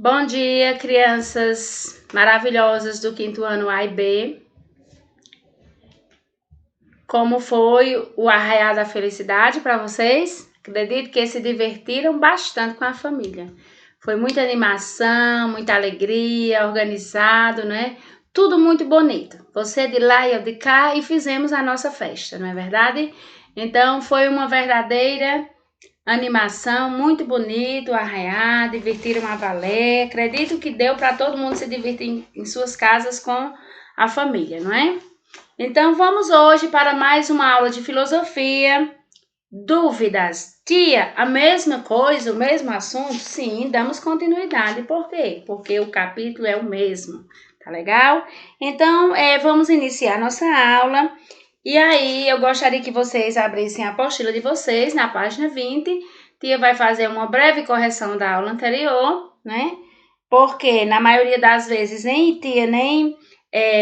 Bom dia, crianças maravilhosas do quinto ano A e B. Como foi o Arraial da Felicidade para vocês? Acredito que se divertiram bastante com a família. Foi muita animação, muita alegria, organizado, né? Tudo muito bonito. Você de lá e eu de cá e fizemos a nossa festa, não é verdade? Então foi uma verdadeira animação, muito bonito, arraiar, divertiram a valer. Acredito que deu para todo mundo se divertir em suas casas com a família, não é? Então vamos hoje para mais uma aula de filosofia. Dúvidas? Tia, a mesma coisa, o mesmo assunto? Sim, damos continuidade. Por quê? Porque o capítulo é o mesmo. Tá legal? Então, vamos iniciar nossa aula. E aí, eu gostaria que vocês abrissem a apostila de vocês na página 20. Tia vai fazer uma breve correção da aula anterior, né? Porque, na maioria das vezes, nem tia, nem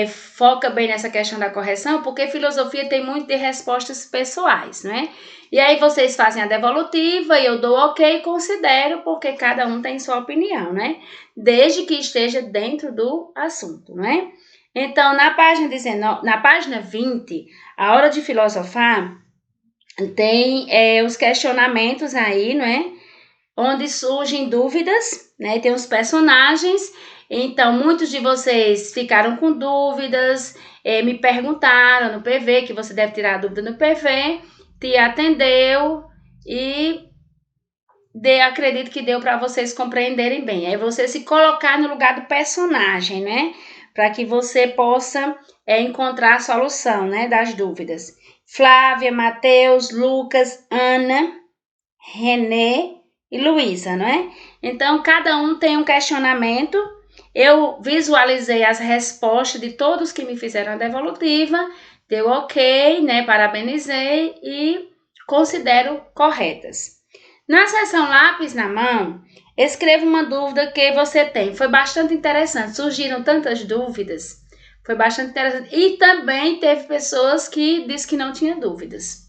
foca bem nessa questão da correção, porque filosofia tem muito de respostas pessoais, né? E aí, vocês fazem a devolutiva e eu dou ok e considero, porque cada um tem sua opinião, né? Desde que esteja dentro do assunto, né? Então, na página 20, a hora de filosofar, tem os questionamentos aí, não é? Onde surgem dúvidas, né? Tem os personagens. Então, muitos de vocês ficaram com dúvidas, me perguntaram no PV, que você deve tirar a dúvida no PV, te atendeu e acredito que deu para vocês compreenderem bem. Aí você se colocar no lugar do personagem, né? Para que você possa encontrar a solução, né, das dúvidas. Flávia, Matheus, Lucas, Ana, Renê e Luísa, não é? Então, cada um tem um questionamento. Eu visualizei as respostas de todos que me fizeram a devolutiva, deu ok, né? Parabenizei e considero corretas. Na seção lápis na mão, escreva uma dúvida que você tem. Foi bastante interessante, surgiram tantas dúvidas, foi bastante interessante. E também teve pessoas que disse que não tinha dúvidas.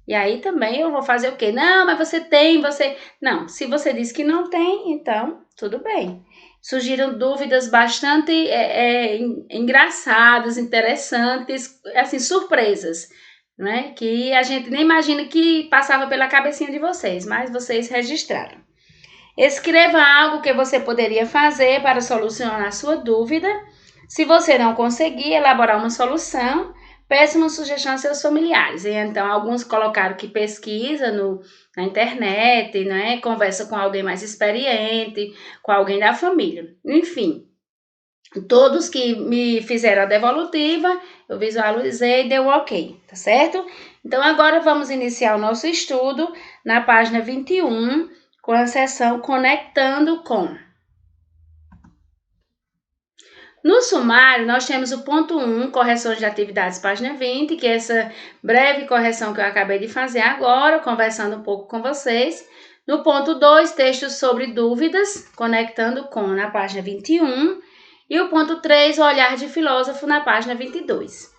E aí também eu vou fazer o quê? Não, mas você tem, você... Não, se você disse que não tem, então tudo bem. Surgiram dúvidas bastante engraçadas, interessantes, assim, surpresas, né? Que a gente nem imagina que passava pela cabecinha de vocês, mas vocês registraram. Escreva algo que você poderia fazer para solucionar a sua dúvida. Se você não conseguir elaborar uma solução, peça uma sugestão a seus familiares. E então, alguns colocaram que pesquisa na internet, né? Conversa com alguém mais experiente, com alguém da família. Enfim, todos que me fizeram a devolutiva, eu visualizei e deu ok, tá certo? Então, agora vamos iniciar o nosso estudo na página 21, com a seção Conectando com. No sumário, nós temos o ponto 1, correções de atividades, página 20, que é essa breve correção que eu acabei de fazer agora, conversando um pouco com vocês. No ponto 2, textos sobre dúvidas, conectando com, na página 21. E o ponto 3, o olhar de filósofo, na página 22.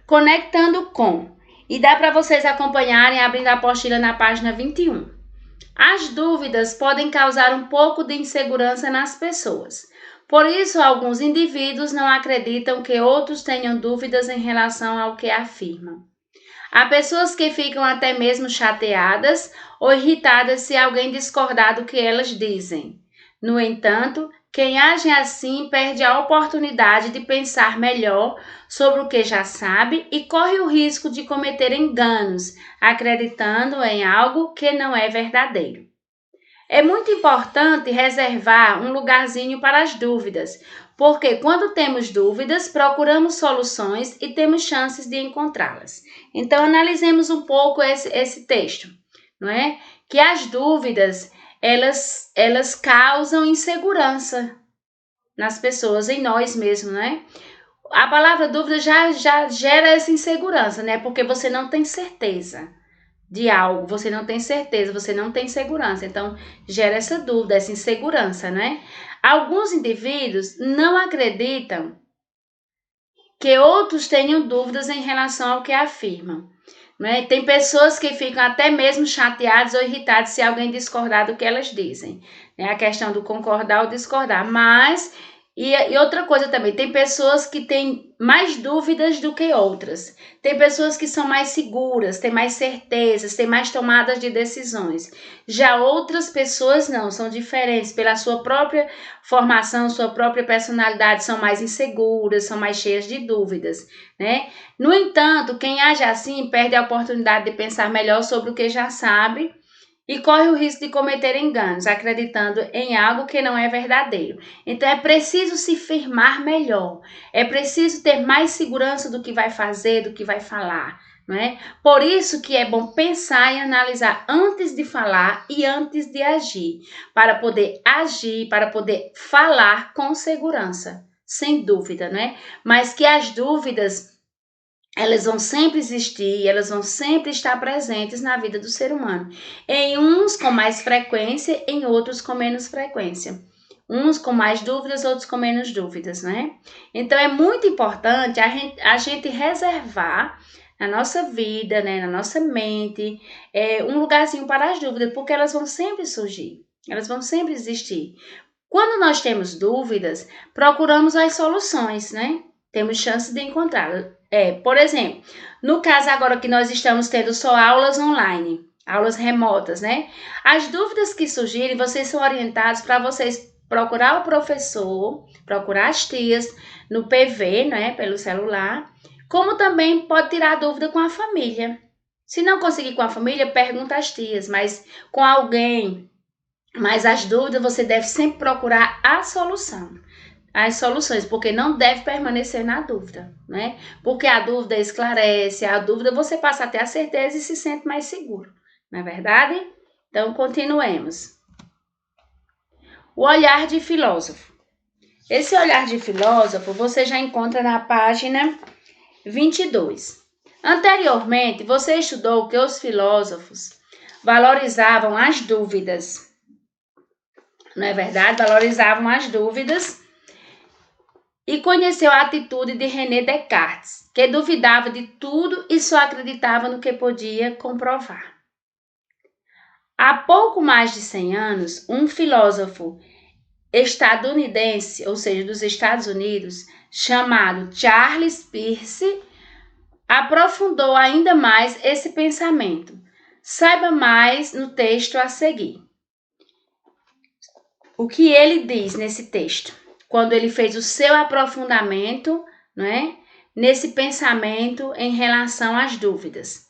Conectando com. E dá para vocês acompanharem abrindo a apostila na página 21. As dúvidas podem causar um pouco de insegurança nas pessoas. Por isso, alguns indivíduos não acreditam que outros tenham dúvidas em relação ao que afirmam. Há pessoas que ficam até mesmo chateadas ou irritadas se alguém discordar do que elas dizem. No entanto, quem age assim perde a oportunidade de pensar melhor sobre o que já sabe e corre o risco de cometer enganos, acreditando em algo que não é verdadeiro. É muito importante reservar um lugarzinho para as dúvidas, porque quando temos dúvidas, procuramos soluções e temos chances de encontrá-las. Então, analisemos um pouco esse texto, não é? Que as dúvidas, elas causam insegurança nas pessoas, em nós mesmos, né? A palavra dúvida já gera essa insegurança, né? Porque você não tem certeza de algo, você não tem certeza, você não tem segurança. Então, gera essa dúvida, essa insegurança, né? Alguns indivíduos não acreditam que outros tenham dúvidas em relação ao que afirmam. né? Tem pessoas que ficam até mesmo chateadas ou irritadas se alguém discordar do que elas dizem. É a questão do concordar ou discordar. Mas, e outra coisa também, tem pessoas que têm mais dúvidas do que outras. Tem pessoas que são mais seguras, têm mais certezas, têm mais tomadas de decisões. Já outras pessoas não, são diferentes. Pela sua própria formação, sua própria personalidade, são mais inseguras, são mais cheias de dúvidas, né? No entanto, quem age assim perde a oportunidade de pensar melhor sobre o que já sabe e corre o risco de cometer enganos, acreditando em algo que não é verdadeiro. Então é preciso se firmar melhor, é preciso ter mais segurança do que vai fazer, do que vai falar, não é? Por isso que é bom pensar e analisar antes de falar e antes de agir, para poder agir, para poder falar com segurança, sem dúvida, né? Mas que as dúvidas elas vão sempre existir, elas vão sempre estar presentes na vida do ser humano. Em uns com mais frequência, em outros com menos frequência. Uns com mais dúvidas, outros com menos dúvidas, né? Então é muito importante a gente reservar na nossa vida, né, na nossa mente, um lugarzinho para as dúvidas, porque elas vão sempre surgir, elas vão sempre existir. Quando nós temos dúvidas, procuramos as soluções, né? Temos chance de encontrá-las. Por exemplo, no caso agora que nós estamos tendo só aulas online, aulas remotas, né? As dúvidas que surgirem, vocês são orientados para vocês procurar o professor, procurar as tias no PV, né, pelo celular, como também pode tirar dúvida com a família. Se não conseguir com a família, pergunta às tias, mas com alguém. Mas as dúvidas você deve sempre procurar a solução. As soluções, porque não deve permanecer na dúvida, né? Porque a dúvida esclarece, a dúvida você passa até a certeza e se sente mais seguro, não é verdade? Então, continuemos. O olhar de filósofo. Esse olhar de filósofo você já encontra na página 22. Anteriormente, você estudou que os filósofos valorizavam as dúvidas, não é verdade? Valorizavam as dúvidas. E conheceu a atitude de René Descartes, que duvidava de tudo e só acreditava no que podia comprovar. Há pouco mais de 100 anos, um filósofo estadunidense, ou seja, dos Estados Unidos, chamado Charles Peirce, aprofundou ainda mais esse pensamento. Saiba mais no texto a seguir. O que ele diz nesse texto? Quando ele fez o seu aprofundamento, né, nesse pensamento em relação às dúvidas.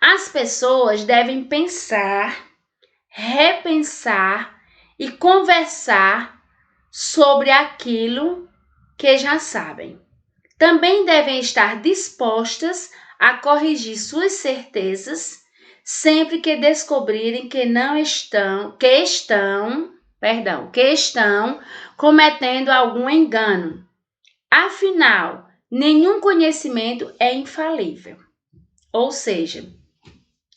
As pessoas devem pensar, repensar e conversar sobre aquilo que já sabem. Também devem estar dispostas a corrigir suas certezas sempre que descobrirem que estão cometendo algum engano. Afinal, nenhum conhecimento é infalível. Ou seja,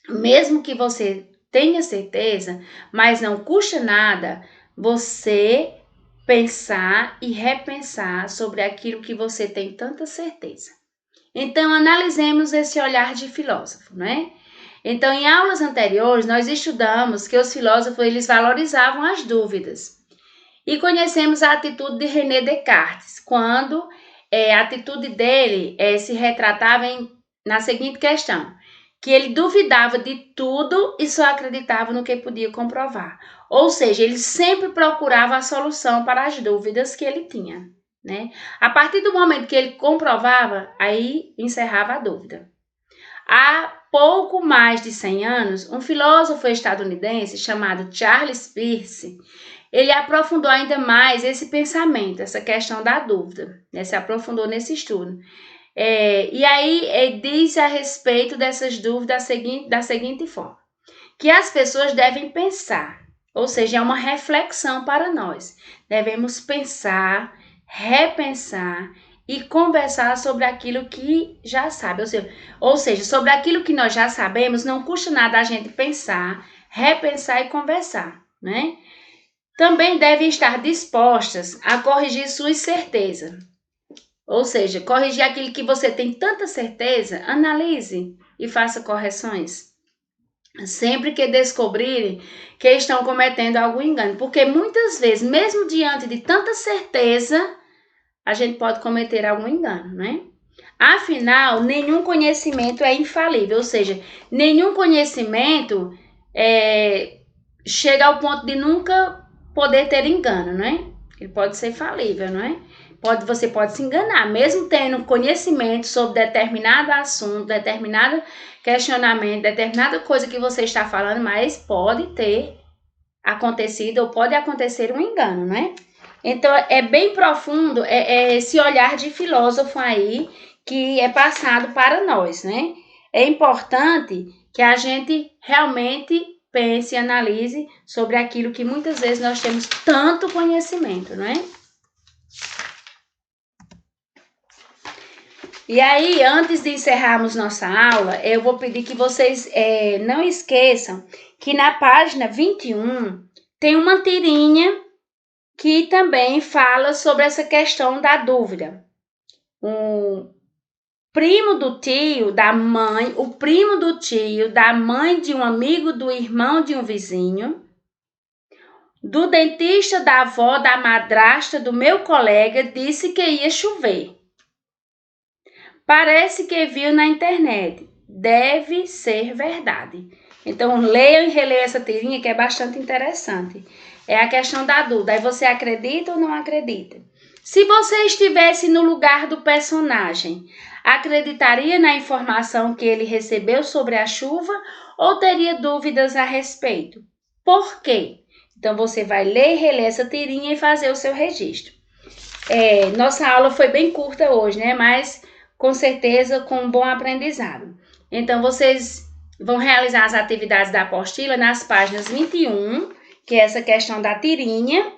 mesmo que você tenha certeza, mas não custa nada você pensar e repensar sobre aquilo que você tem tanta certeza. Então, analisemos esse olhar de filósofo, né? Então, em aulas anteriores, nós estudamos que os filósofos eles valorizavam as dúvidas. E conhecemos a atitude de René Descartes, quando a atitude dele se retratava na seguinte questão, que ele duvidava de tudo e só acreditava no que podia comprovar. Ou seja, ele sempre procurava a solução para as dúvidas que ele tinha, né? A partir do momento que ele comprovava, aí encerrava a dúvida. Há pouco mais de 100 anos, um filósofo estadunidense chamado Charles Peirce, ele aprofundou ainda mais esse pensamento, essa questão da dúvida, né? Se aprofundou nesse estudo. E aí ele diz a respeito dessas dúvidas da seguinte forma, que as pessoas devem pensar, ou seja, é uma reflexão para nós. Devemos pensar, repensar e conversar sobre aquilo que já sabe. Ou seja, sobre aquilo que nós já sabemos, não custa nada a gente pensar, repensar e conversar, né? Também devem estar dispostas a corrigir suas certezas. Ou seja, corrigir aquilo que você tem tanta certeza, analise e faça correções. Sempre que descobrirem que estão cometendo algum engano. Porque muitas vezes, mesmo diante de tanta certeza, a gente pode cometer algum engano, né? Afinal, nenhum conhecimento é infalível. Ou seja, nenhum conhecimento chega ao ponto de nunca poder ter engano, né? Ele pode ser falível, não é? Você pode se enganar, mesmo tendo conhecimento sobre determinado assunto, determinado questionamento, determinada coisa que você está falando, mas pode ter acontecido ou pode acontecer um engano, né? Então, é bem profundo esse olhar de filósofo aí que é passado para nós, né? É importante que a gente realmente pense e analise sobre aquilo que muitas vezes nós temos tanto conhecimento, não é? E aí, antes de encerrarmos nossa aula, eu vou pedir que vocês não esqueçam que na página 21 tem uma tirinha que também fala sobre essa questão da dúvida. O primo do tio, da mãe, o primo do tio, da mãe de um amigo, do irmão de um vizinho, do dentista, da avó, da madrasta, do meu colega, disse que ia chover. Parece que viu na internet. Deve ser verdade. Então, leiam e releiam essa tirinha que é bastante interessante. É a questão da dúvida. Aí você acredita ou não acredita? Se você estivesse no lugar do personagem, acreditaria na informação que ele recebeu sobre a chuva ou teria dúvidas a respeito? Por quê? Então, você vai ler e reler essa tirinha e fazer o seu registro. Nossa aula foi bem curta hoje, né? Mas com certeza com um bom aprendizado. Então, vocês vão realizar as atividades da apostila nas páginas 21, que é essa questão da tirinha,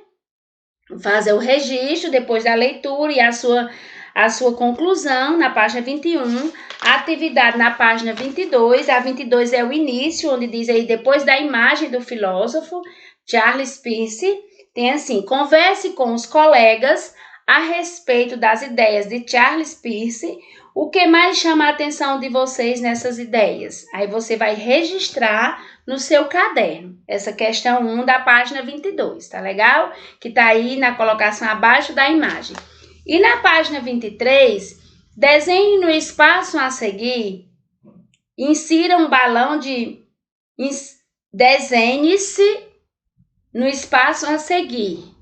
fazer o registro depois da leitura e a sua conclusão na página 21, a atividade na página 22, a 22 é o início, onde diz aí, depois da imagem do filósofo, Charles Peirce, tem assim, converse com os colegas a respeito das ideias de Charles Peirce, o que mais chama a atenção de vocês nessas ideias? Aí você vai registrar no seu caderno, essa questão 1 da página 22, tá legal? Que tá aí na colocação abaixo da imagem. E na página 23, desenhe no espaço a seguir, insira um balão de... Desenhe-se no espaço a seguir.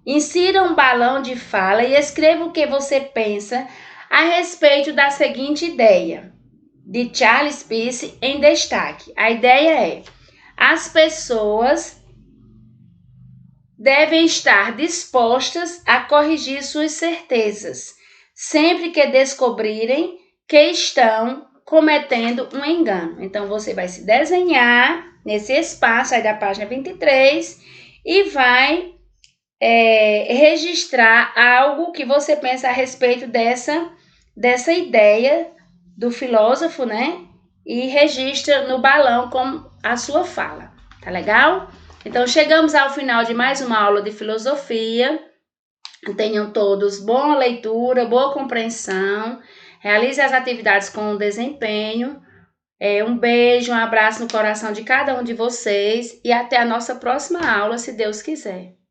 Insira um balão de fala e escreva o que você pensa a respeito da seguinte ideia, de Charles Peirce em destaque. A ideia é: as pessoas devem estar dispostas a corrigir suas certezas, sempre que descobrirem que estão cometendo um engano. Então, você vai se desenhar nesse espaço aí da página 23 e vai registrar algo que você pensa a respeito dessa ideia do filósofo, né? E registra no balão com a sua fala, tá legal? Então, chegamos ao final de mais uma aula de filosofia. Tenham todos boa leitura, boa compreensão. Realize as atividades com desempenho. Um beijo, um abraço no coração de cada um de vocês e até a nossa próxima aula, se Deus quiser.